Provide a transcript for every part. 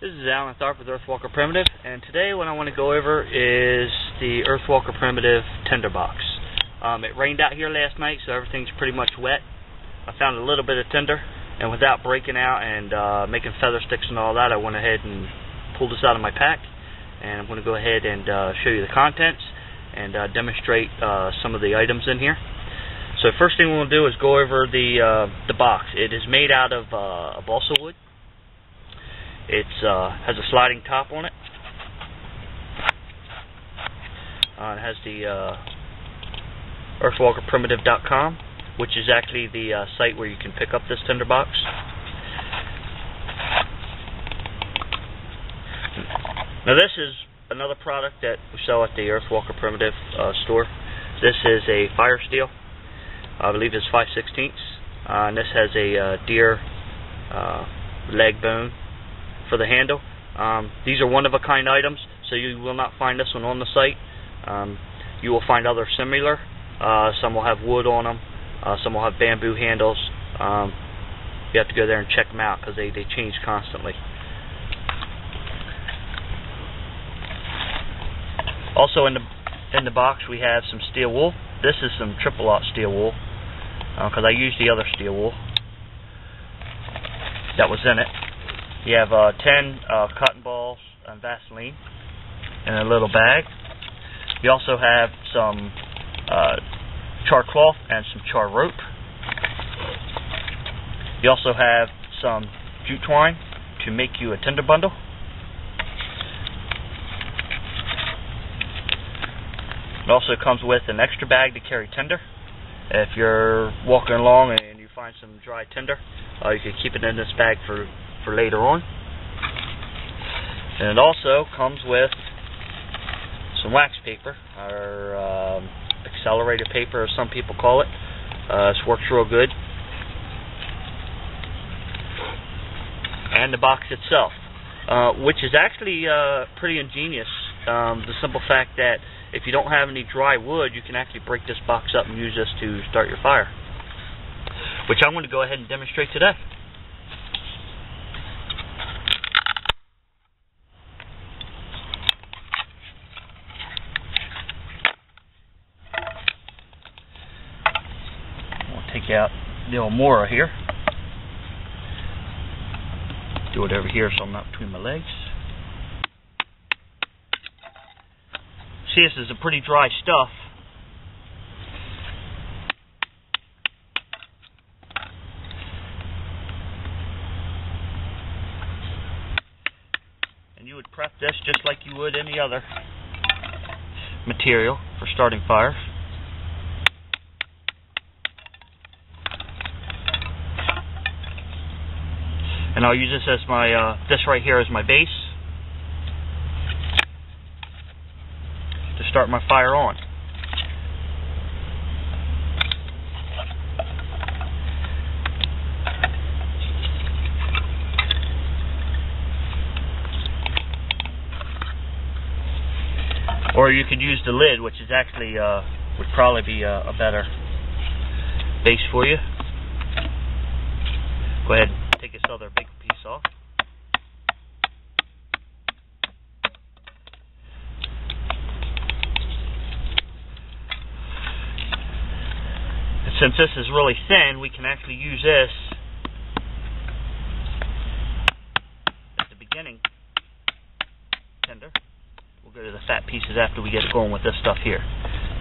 This is Alan Tharp with Earthwalker Primitive, and today what I want to go over is the Earthwalker Primitive Tinder Box. It rained out here last night, so everything's pretty much wet. I found a little bit of tinder, and without breaking out and making feather sticks and all that, I went ahead and pulled this out of my pack, and I'm going to go ahead and show you the contents and demonstrate some of the items in here. So first thing we'll do is go over the box. It is made out of balsa wood. It has a sliding top on it. It has the earthwalkerprimitive.com, which is actually the site where you can pick up this tinder box. Now this is another product that we sell at the Earthwalker Primitive store. This is a fire steel. I believe it's 5/16, and this has a deer leg bone for the handle. These are one-of-a-kind items, so you will not find this one on the site. You will find other similar. Some will have wood on them. Some will have bamboo handles. You have to go there and check them out because they change constantly. Also in the box we have some steel wool. This is some triple-aught steel wool because I used the other steel wool that was in it. You have 10 cotton balls and Vaseline in a little bag. You also have some char cloth and some char rope. You also have some jute twine to make you a tinder bundle. It also comes with an extra bag to carry tinder. If you're walking along and you find some dry tinder, you can keep it in this bag for later on. And it also comes with some wax paper, or accelerated paper, as some people call it. This works real good. And the box itself, which is actually pretty ingenious. The simple fact that if you don't have any dry wood, you can actually break this box up and use this to start your fire, which I'm going to go ahead and demonstrate today. I'll take out the old Mora here. Do it over here so I'm not between my legs. See, this is a pretty dry stuff. And you would prep this just like you would any other material for starting fires. And I'll use this as my, this right here as my base to start my fire on. Or you could use the lid, which is actually would probably be a better base for you. Go ahead and take this other big piece off. And since this is really thin, we can actually use this at the beginning tinder. We'll go to the fat pieces after we get going with this stuff here.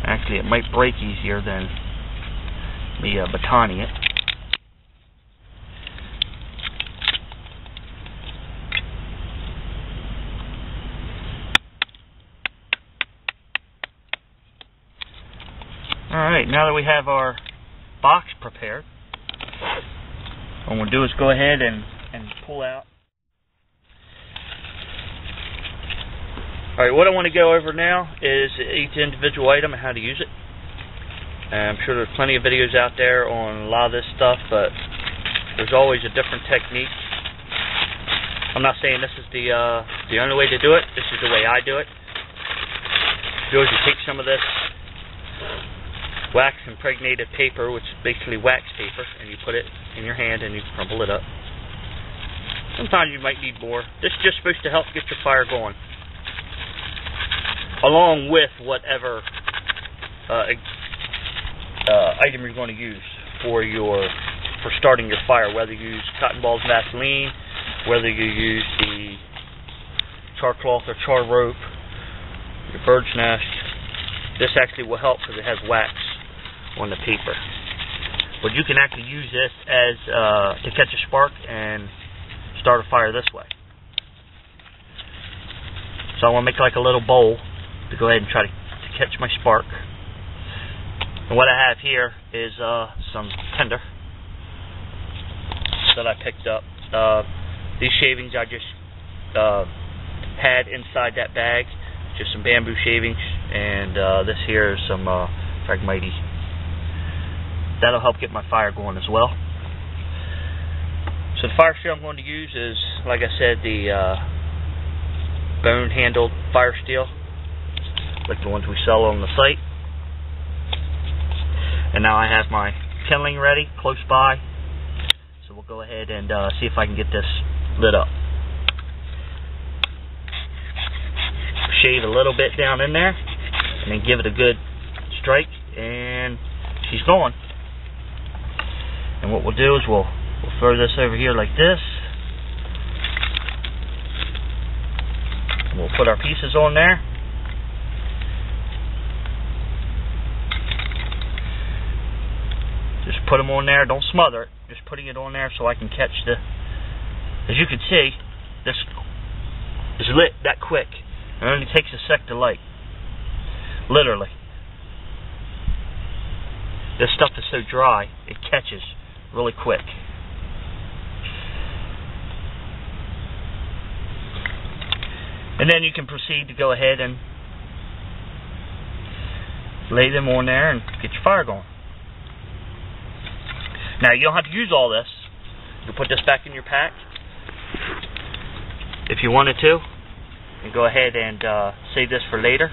Actually, it might break easier than me batoning it. Alright, now that we have our box prepared, what we'll do is go ahead and pull out. Alright, what I want to go over now is each individual item and how to use it. And I'm sure there's plenty of videos out there on a lot of this stuff, but there's always a different technique. I'm not saying this is the only way to do it. This is the way I do it. You take some of this wax impregnated paper, which is basically wax paper, and you put it in your hand and you crumple it up. Sometimes you might need more. This is just supposed to help get your fire going, along with whatever item you're going to use for starting your fire. Whether you use cotton balls, Vaseline, whether you use the char cloth or char rope, your bird's nest. This actually will help because it has wax on the paper. But you can actually use this as to catch a spark and start a fire this way. So I want to make like a little bowl to go ahead and try to catch my spark. And what I have here is some tinder that I picked up. These shavings I just had inside that bag, just some bamboo shavings, and this here is some Fragmite. That'll help get my fire going as well. So the fire steel I'm going to use is, like I said, the bone-handled fire steel, like the ones we sell on the site. And now I have my kindling ready, close by. So we'll go ahead and see if I can get this lit up. Shave a little bit down in there, and then give it a good strike, and she's going. And what we'll do is we'll throw this over here like this. And we'll put our pieces on there. Just put them on there. Don't smother it. Just putting it on there so I can catch the... As you can see, this is lit that quick. It only takes a sec to light. Literally. This stuff is so dry, it catches really quick. And then you can proceed to go ahead and lay them on there and get your fire going. Now, you don't have to use all this. You can put this back in your pack if you wanted to, and go ahead and save this for later.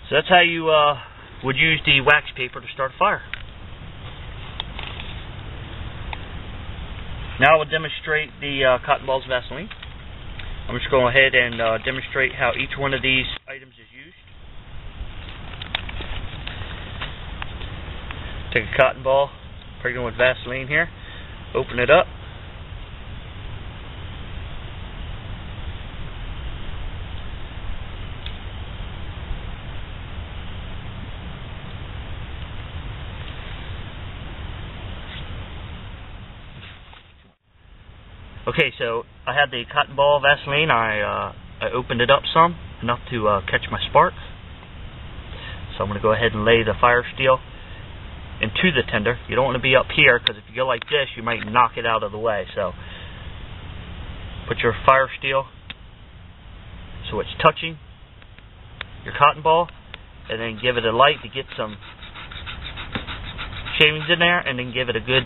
So that's how you would use the wax paper to start a fire. Now I will demonstrate the cotton balls of Vaseline. I'm just going to go ahead and demonstrate how each one of these items is used. Take a cotton ball, pregnant with Vaseline here, open it up. Okay, so I had the cotton ball Vaseline. I opened it up some, enough to catch my spark. So I'm going to go ahead and lay the fire steel into the tinder. You don't want to be up here, because if you go like this, you might knock it out of the way. So put your fire steel so it's touching your cotton ball, and then give it a light to get some shavings in there, and then give it a good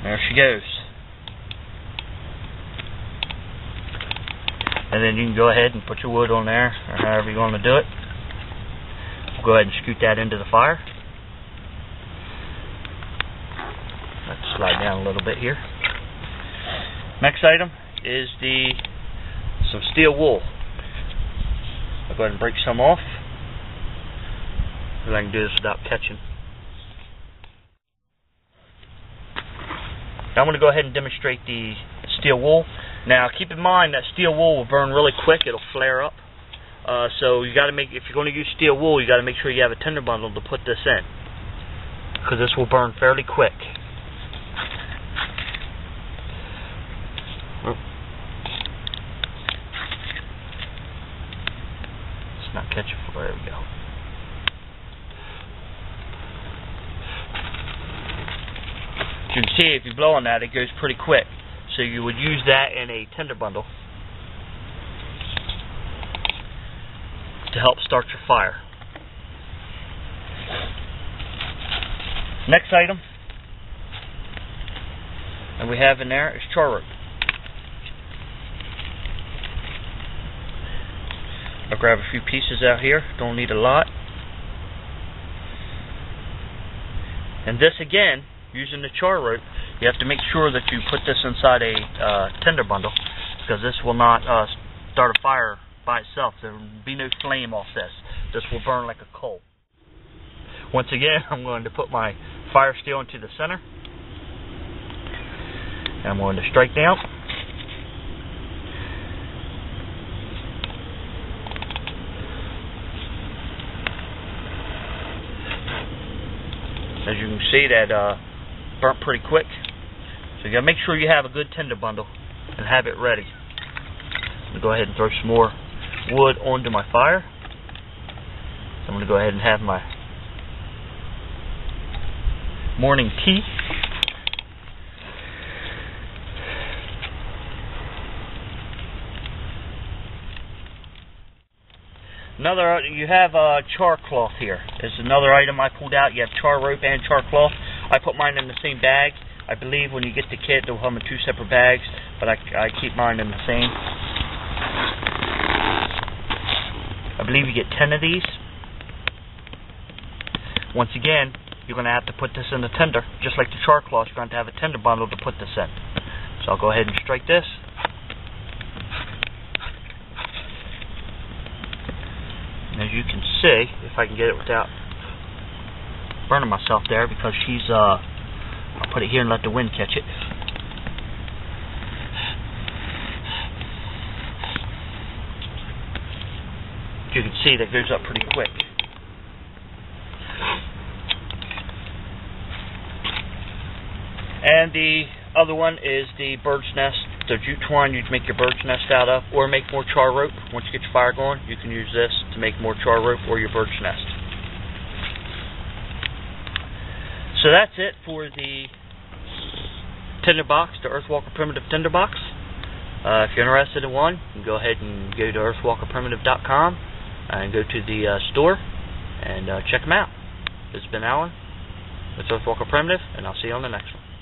there she goes. And then you can go ahead and put your wood on there, or however you want to do it. Go ahead and scoot that into the fire. Let's slide down a little bit here. Next item is some steel wool. I'll go ahead and break some off, because I can do this without catching. Now I'm going to go ahead and demonstrate the steel wool. Now keep in mind that steel wool will burn really quick. It'll flare up. So you got to make, if you're going to use steel wool, you got to make sure you have a tinder bundle to put this in, because this will burn fairly quick. It's not catching. There we go. You can see if you blow on that, it goes pretty quick. So you would use that in a tinder bundle to help start your fire. Next item that we have in there is char rope. I'll grab a few pieces out here, don't need a lot. And this again, using the char rope, you have to make sure that you put this inside a tinder bundle, because this will not start a fire by itself. There will be no flame off this. This will burn like a coal. Once again, I'm going to put my fire steel into the center. And I'm going to strike down. As you can see, that burnt pretty quick. So you got to make sure you have a good tinder bundle and have it ready. I'm going to go ahead and throw some more wood onto my fire. So I'm going to go ahead and have my morning tea. You have char cloth here. There's another item I pulled out. You have char rope and char cloth. I put mine in the same bag. I believe when you get the kit, they'll come in 2 separate bags, but I keep mine in the same. I believe you get 10 of these. Once again, you're going to have to put this in the tinder. Just like the char cloth, you're going to have a tinder bundle to put this in. So I'll go ahead and strike this. And as you can see, if I can get it without burning myself there, because I'll put it here and let the wind catch it. You can see that goes up pretty quick. And the other one is the bird's nest. The jute twine you'd make your bird's nest out of, or make more char rope. Once you get your fire going, you can use this to make more char rope or your bird's nest. So that's it for the tinder box, the Earthwalker Primitive Tinder Box. If you're interested in one, you can go ahead and go to earthwalkerprimitive.com and go to the store and check them out. This has been Alan with Earthwalker Primitive, and I'll see you on the next one.